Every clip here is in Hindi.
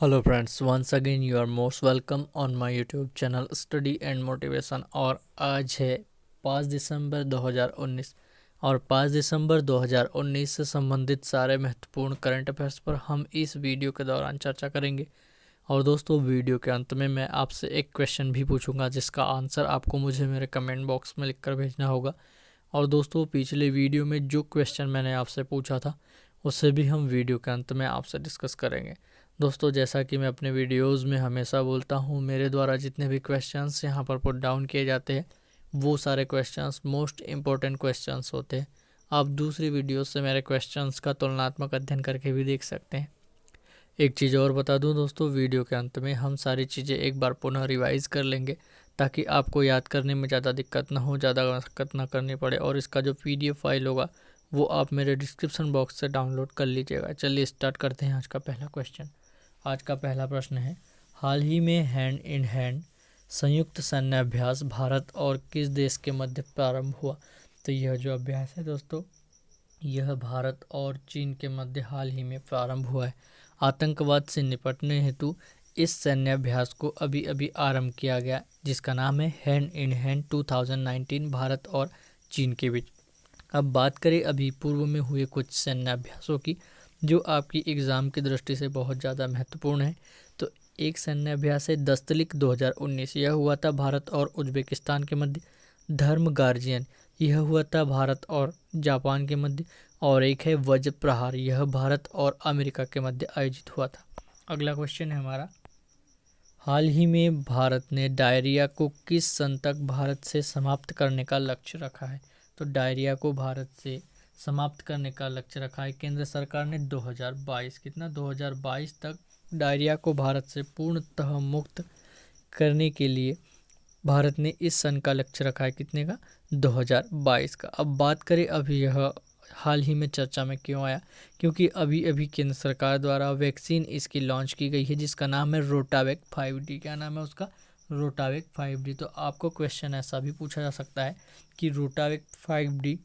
Hello friends, once again you are most welcome on my YouTube channel study and motivation. और आज है 5 दिसंबर 2019 और 5 दिसंबर 2019 से संबंधित सारे महत्वपूर्ण करंट अफेयर्स पर हम इस वीडियो के दौरान चर्चा करेंगे। और दोस्तों, वीडियो के अंत में मैं आपसे एक क्वेश्चन भी पूछूंगा जिसका आंसर आपको मुझे मेरे कमेंट बॉक्स में लिखकर भेजना होगा। और दोस्तों, पिछले वीडियो में जो क्वेश्चन मैंने आपसे पूछा था उससे भी हम वीडियो के अंत में आपसे डिस्कस करेंगे। दोस्तों, जैसा कि मैं अपने वीडियोस में हमेशा बोलता हूँ, मेरे द्वारा जितने भी क्वेश्चंस यहाँ पर पुट डाउन किए जाते हैं वो सारे क्वेश्चंस मोस्ट इम्पोर्टेंट क्वेश्चंस होते हैं। आप दूसरी वीडियोस से मेरे क्वेश्चंस का तुलनात्मक अध्ययन करके भी देख सकते हैं। एक चीज़ और बता दूं दोस्तों, वीडियो के अंत में हम सारी चीज़ें एक बार पुनः रिवाइज कर लेंगे ताकि आपको याद करने में ज़्यादा दिक्कत ना हो, ज़्यादा मशक्कत ना करनी पड़े। और इसका जो PDF फाइल होगा वो आप मेरे डिस्क्रिप्शन बॉक्स से डाउनलोड कर लीजिएगा। चलिए स्टार्ट करते हैं आज का पहला क्वेश्चन। आज का पहला प्रश्न है, हाल ही में हैंड इन हैंड संयुक्त सैन्य अभ्यास भारत और किस देश के मध्य प्रारंभ हुआ? तो यह जो अभ्यास है दोस्तों, यह भारत और चीन के मध्य हाल ही में प्रारंभ हुआ है। आतंकवाद से निपटने हेतु इस सैन्य अभ्यास को अभी अभी आरंभ किया गया, जिसका नाम है हैंड इन हैंड 2019 भारत और चीन के बीच। अब बात करें अभी पूर्व में हुए कुछ सैन्य अभ्यासों की जो आपकी एग्ज़ाम की दृष्टि से बहुत ज़्यादा महत्वपूर्ण है। तो एक सैन्य अभ्यास है दस्तलिक 2019, यह हुआ था भारत और उज्बेकिस्तान के मध्य। धर्म गार्जियन, यह हुआ था भारत और जापान के मध्य। और एक है वज्र प्रहार, यह भारत और अमेरिका के मध्य आयोजित हुआ था। अगला क्वेश्चन है हमारा, हाल ही में भारत ने डायरिया को किस सन तक भारत से समाप्त करने का लक्ष्य रखा है? तो डायरिया को भारत से समाप्त करने का लक्ष्य रखा है केंद्र सरकार ने 2022, कितना 2022 तक डायरिया को भारत से पूर्णतः मुक्त करने के लिए भारत ने इस सन का लक्ष्य रखा है, कितने का? 2022 का। अब बात करें अभी यह हाल ही में चर्चा में क्यों आया, क्योंकि अभी अभी केंद्र सरकार द्वारा वैक्सीन इसकी लॉन्च की गई है जिसका नाम है रोटावेक 5D। क्या नाम है उसका? रोटावेक 5D। तो आपको क्वेश्चन ऐसा भी पूछा जा सकता है कि रोटावेक 5D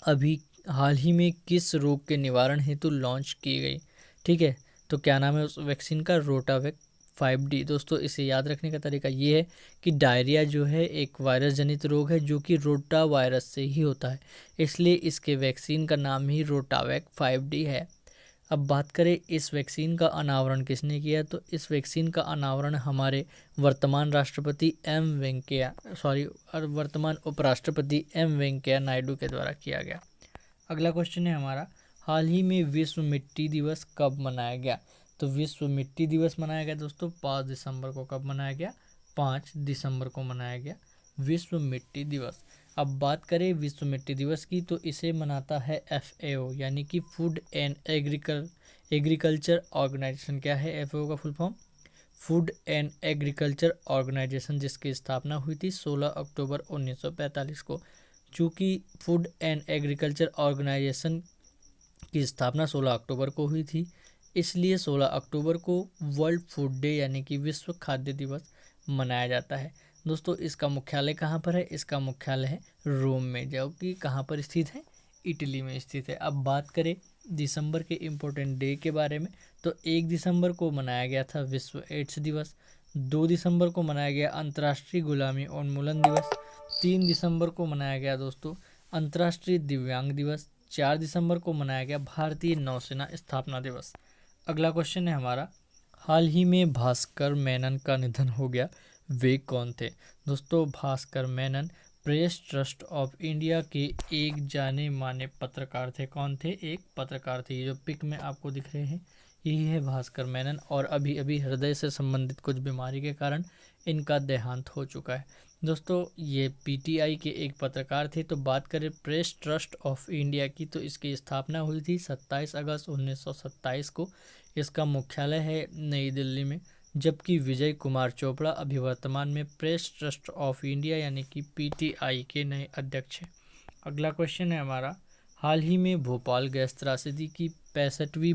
अभी हाल ही में किस रोग के निवारण हेतु लॉन्च की गई? ठीक है, तो क्या नाम है उस वैक्सीन का? रोटावेक 5D। दोस्तों, इसे याद रखने का तरीका ये है कि डायरिया जो है एक वायरस जनित रोग है जो कि रोटा वायरस से ही होता है, इसलिए इसके वैक्सीन का नाम ही रोटावेक 5D है। अब बात करें इस वैक्सीन का अनावरण किसने किया, तो इस वैक्सीन का अनावरण हमारे वर्तमान राष्ट्रपति वर्तमान उपराष्ट्रपति एम वेंकैया नायडू के द्वारा किया गया। अगला क्वेश्चन है हमारा, हाल ही में विश्व मिट्टी दिवस कब मनाया गया? तो विश्व मिट्टी दिवस मनाया गया दोस्तों 5 दिसंबर को। कब मनाया गया? 5 दिसंबर को मनाया गया विश्व मिट्टी दिवस। अब बात करें विश्व मिट्टी दिवस की, तो इसे मनाता है FAO यानी कि फूड एंड एग्रीकल्चर ऑर्गेनाइजेशन। क्या है FAO का full form? Food and Agriculture Organization, जिसकी स्थापना हुई थी 16 अक्टूबर 1945 को। चूँकि फूड एंड एग्रीकल्चर ऑर्गेनाइजेशन की स्थापना 16 अक्टूबर को हुई थी, इसलिए 16 अक्टूबर को वर्ल्ड फूड डे यानी कि विश्व खाद्य दिवस मनाया जाता है। दोस्तों, इसका मुख्यालय कहाँ पर है? इसका मुख्यालय है रोम में, जो कि कहाँ पर स्थित है? इटली में स्थित है। अब बात करें दिसंबर के इम्पोर्टेंट डे के बारे में, तो 1 दिसंबर को मनाया गया था विश्व एड्स दिवस। 2 दिसंबर को मनाया गया अंतर्राष्ट्रीय गुलामी उन्मूलन दिवस। 3 दिसंबर को मनाया गया दोस्तों अंतर्राष्ट्रीय दिव्यांग दिवस। 4 दिसंबर को मनाया गया भारतीय नौसेना स्थापना दिवस। अगला क्वेश्चन है हमारा, हाल ही में भास्कर मेनन का निधन हो गया, वे कौन थे? दोस्तों, Bhaskar Menon press trust of India के एक जाने माने पत्रकार थे। कौन थे? एक पत्रकार थे। ये जो पिक में आपको दिख रहे हैं यही है भास्कर मेनन, और अभी अभी हृदय से संबंधित कुछ बीमारी के कारण इनका देहांत हो चुका है। दोस्तों, ये PTI के एक पत्रकार थे। तो बात करें प्रेस ट्रस्ट ऑफ इंडिया की, तो इसकी स्थापना हुई थी 27 अगस्त 1927 को। इसका मुख्यालय है नई दिल्ली में, जबकि विजय कुमार चोपड़ा अभी वर्तमान में प्रेस ट्रस्ट ऑफ इंडिया यानी कि PTI के नए अध्यक्ष हैं। अगला क्वेश्चन है हमारा, हाल ही में भोपाल गैस त्रासदी की 35वीं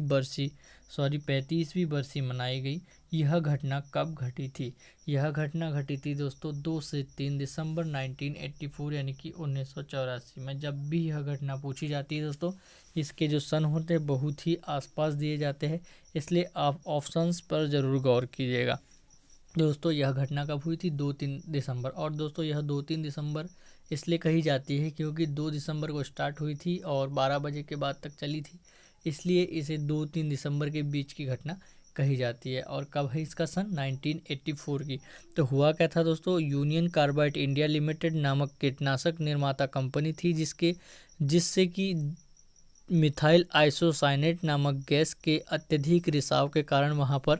बरसी मनाई गई। यह घटना कब घटी थी? यह घटना घटी थी दोस्तों 2 से 3 दिसंबर 1984 यानी कि 1984 में। जब भी यह घटना पूछी जाती है दोस्तों, इसके जो सन होते हैं बहुत ही आसपास दिए जाते हैं, इसलिए आप ऑप्शंस पर ज़रूर गौर कीजिएगा। दोस्तों यह घटना कब हुई थी? 2-3 दिसंबर। और दोस्तों यह 2-3 दिसंबर इसलिए कही जाती है क्योंकि 2 दिसंबर को स्टार्ट हुई थी और 12 बजे के बाद तक चली थी, इसलिए इसे 2-3 दिसंबर के बीच की घटना कही जाती है। और कब है इसका सन? 1984 की। तो हुआ क्या था दोस्तों, यूनियन कार्बाइड इंडिया लिमिटेड नामक कीटनाशक निर्माता कंपनी थी जिससे कि मिथाइल आइसोसाइनेट नामक गैस के अत्यधिक रिसाव के कारण वहाँ पर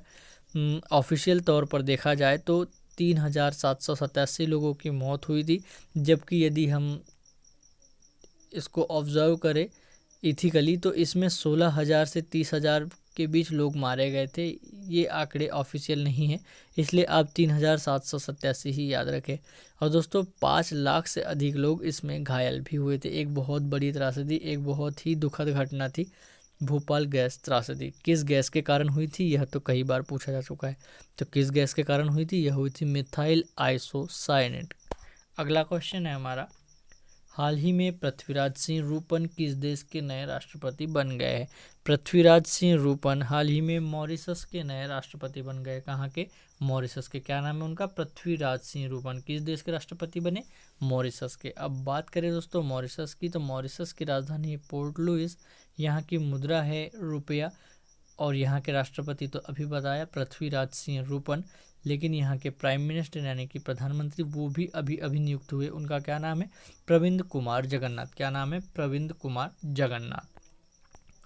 ऑफिशियल तौर पर देखा जाए तो 3787 लोगों की मौत हुई थी, जबकि यदि हम इसको ऑब्जर्व करें इथिकली तो इसमें 16,000 से 30,000 के बीच लोग मारे गए थे। ये आंकड़े ऑफिशियल नहीं है, इसलिए आप 3787 ही याद रखें। और दोस्तों 5 लाख से अधिक लोग इसमें घायल भी हुए थे। एक बहुत बड़ी त्रासदी, एक बहुत ही दुखद घटना थी भोपाल गैस त्रासदी। किस गैस के कारण हुई थी यह तो कई बार पूछा जा चुका है। तो किस गैस के कारण हुई थी? यह हुई थी मिथाइल आइसोसाइनेट। अगला क्वेश्चन है हमारा, हाल ही में पृथ्वीराज सिंह रूपन किस देश के नए राष्ट्रपति बन गए हैं? पृथ्वीराज सिंह रूपन हाल ही में मॉरिशस के नए राष्ट्रपति बन गए। कहाँ के? मॉरिशस के। क्या नाम है उनका? पृथ्वीराज सिंह रूपन। किस देश के राष्ट्रपति बने? मॉरिशस के। अब बात करें दोस्तों मॉरिशस की, तो मॉरिशस की राजधानी है पोर्ट लुइस, यहाँ की मुद्रा है रुपया, और यहाँ के राष्ट्रपति तो अभी बताया पृथ्वीराज सिंह रूपन। लेकिन यहाँ के प्राइम मिनिस्टर यानी कि प्रधानमंत्री वो भी अभी अभी नियुक्त हुए। उनका क्या नाम है? प्रविंद कुमार जगन्नाथ। क्या नाम है? प्रविंद कुमार जगन्नाथ।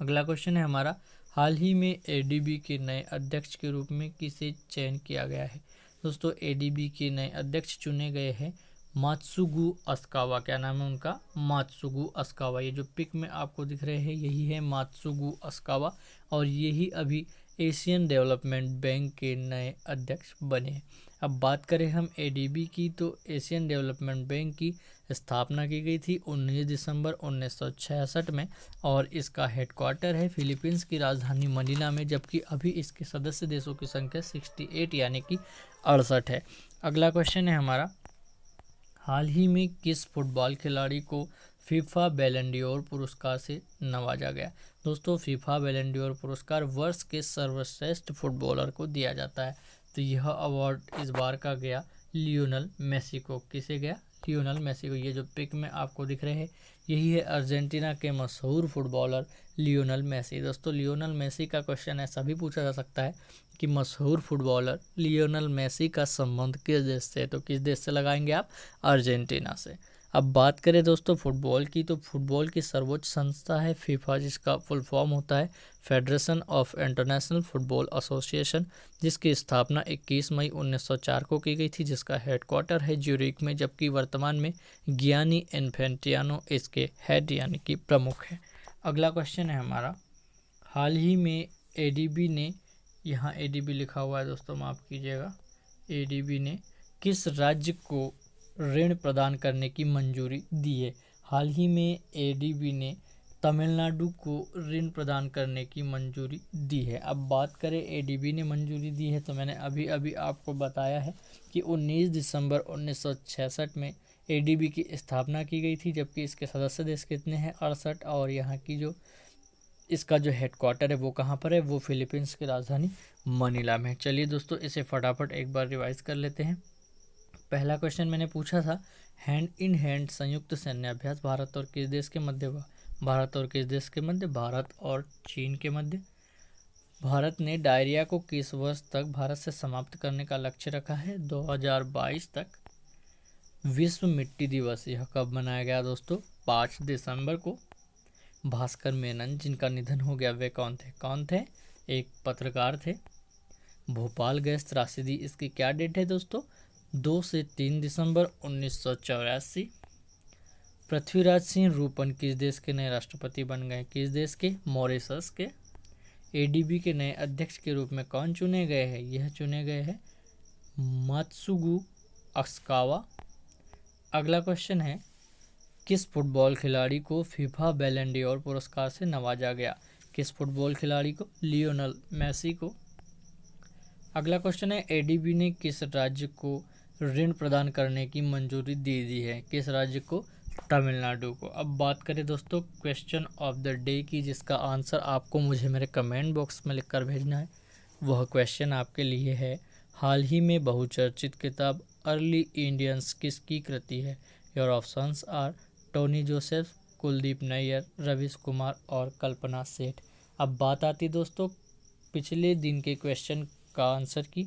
अगला क्वेश्चन है हमारा, हाल ही में एडीबी के नए अध्यक्ष के रूप में किसे चयन किया गया है? दोस्तों एडीबी के नए अध्यक्ष चुने गए हैं मात्सुगु अस्कावा। क्या नाम है उनका? मात्सुगु अस्कावा। ये जो पिक में आपको दिख रहे हैं यही है मात्सुगु अस्कावा, और यही अभी एशियन डेवलपमेंट बैंक के नए अध्यक्ष बने। अब बात करें हम एडीबी की, तो एशियन डेवलपमेंट बैंक की स्थापना की गई थी 19 दिसंबर 1966 में, और इसका हेडक्वार्टर है फिलीपींस की राजधानी मनीला में, जबकि अभी इसके सदस्य देशों की संख्या 68 यानी कि 68 है। अगला क्वेश्चन है हमारा, हाल ही में किस फुटबॉल खिलाड़ी को फीफा बैलन डोर पुरस्कार से नवाजा गया? दोस्तों फीफा बैलन डोर पुरस्कार वर्ष के सर्वश्रेष्ठ फुटबॉलर को दिया जाता है। तो यह अवार्ड इस बार का गया लियोनल मेसी को। किसे गया? लियोनल मेसी को। ये जो पिक में आपको दिख रहे हैं यही है अर्जेंटीना के मशहूर फुटबॉलर लियोनल मेसी। दोस्तों लियोनल मेसी का क्वेश्चन ऐसा भी पूछा जा सकता है कि मशहूर फुटबॉलर लियोनल मेसी का संबंध किस देश से है? तो किस देश से लगाएंगे आप? अर्जेंटीना से। अब बात करें दोस्तों फुटबॉल की, तो फुटबॉल की सर्वोच्च संस्था है फीफा, जिसका फुल फॉर्म होता है federation of international football association, जिसकी स्थापना 21 मई 1904 को की गई थी, जिसका हेडक्वार्टर है ज्यूरिख में, जबकि वर्तमान में गियानी इन्फेंटियानो इसके हेड यानी कि प्रमुख है। अगला क्वेश्चन है हमारा, हाल ही में एडीबी ने, यहाँ एडीबी लिखा हुआ है दोस्तों माफ़ कीजिएगा, एडीबी ने किस राज्य को ऋण प्रदान करने की मंजूरी दी है? हाल ही में एडीबी ने तमिलनाडु को ऋण प्रदान करने की मंजूरी दी है। अब बात करें एडीबी ने मंजूरी दी है, तो मैंने अभी अभी आपको बताया है कि 19 दिसंबर 1966 में एडीबी की स्थापना की गई थी, जबकि इसके सदस्य देश कितने हैं? 68। और यहाँ की जो इसका जो हेडक्वार्टर है वो कहाँ पर है? वो फिलीपींस की राजधानी मनीला में। चलिए दोस्तों इसे फटाफट एक बार रिवाइज कर लेते हैं। पहला क्वेश्चन मैंने पूछा था, हैंड इन हैंड संयुक्त सैन्य अभ्यास भारत और किस देश के मध्य हुआ? भारत और किस देश के मध्य? भारत और चीन के मध्य। भारत ने डायरिया को किस वर्ष तक भारत से समाप्त करने का लक्ष्य रखा है? 2022 तक। विश्व मिट्टी दिवस यह कब मनाया गया दोस्तों? 5 दिसंबर को। भास्कर मेनन जिनका निधन हो गया वे कौन थे? कौन थे? एक पत्रकार थे। भोपाल गैस त्रासदी इसकी क्या डेट है दोस्तों? 2 से 3 दिसंबर 1984। पृथ्वीराज सिंह रूपन किस देश के नए राष्ट्रपति बन गए? किस देश के? मॉरिशस के। एडीबी के नए अध्यक्ष के रूप में कौन चुने गए हैं? यह चुने गए हैं मात्सुगु अस्कावा। अगला क्वेश्चन है, किस फुटबॉल खिलाड़ी को फीफा बैलन ड'ओर पुरस्कार से नवाजा गया? किस फुटबॉल खिलाड़ी को? लियोनेल मेसी को। अगला क्वेश्चन है, एडीबी ने किस राज्य को ऋण प्रदान करने की मंजूरी दे दी है? किस राज्य को? तमिलनाडु को। अब बात करें दोस्तों क्वेश्चन ऑफ द डे की, जिसका आंसर आपको मुझे मेरे कमेंट बॉक्स में लिखकर भेजना है। वह क्वेश्चन आपके लिए है, हाल ही में बहुचर्चित किताब अर्ली इंडियंस किसकी कृति है? Your options are Tony Joseph, Kuldip Nayar, Ravish Kumar और कल्पना सेठ। अब बात आती दोस्तों पिछले दिन के क्वेश्चन का आंसर की,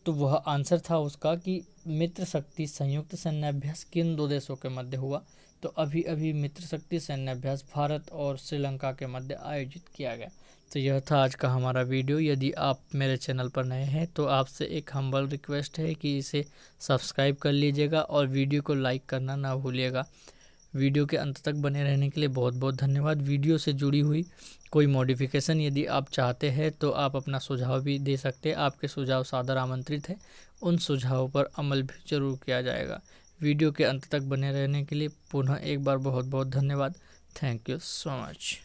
तो वह आंसर था उसका कि मित्र शक्ति संयुक्त सैन्याभ्यास किन दो देशों के मध्य हुआ? तो अभी अभी मित्र शक्ति सैन्याभ्यास भारत और श्रीलंका के मध्य आयोजित किया गया। तो यह था आज का हमारा वीडियो। यदि आप मेरे चैनल पर नए हैं तो आपसे एक हम्बल रिक्वेस्ट है कि इसे सब्सक्राइब कर लीजिएगा और वीडियो को लाइक करना ना भूलिएगा। वीडियो के अंत तक बने रहने के लिए बहुत बहुत धन्यवाद। वीडियो से जुड़ी हुई कोई मॉडिफिकेशन यदि आप चाहते हैं तो आप अपना सुझाव भी दे सकते हैं। आपके सुझाव सादर आमंत्रित है, उन सुझावों पर अमल भी जरूर किया जाएगा। वीडियो के अंत तक बने रहने के लिए पुनः एक बार बहुत बहुत धन्यवाद। Thank you so much.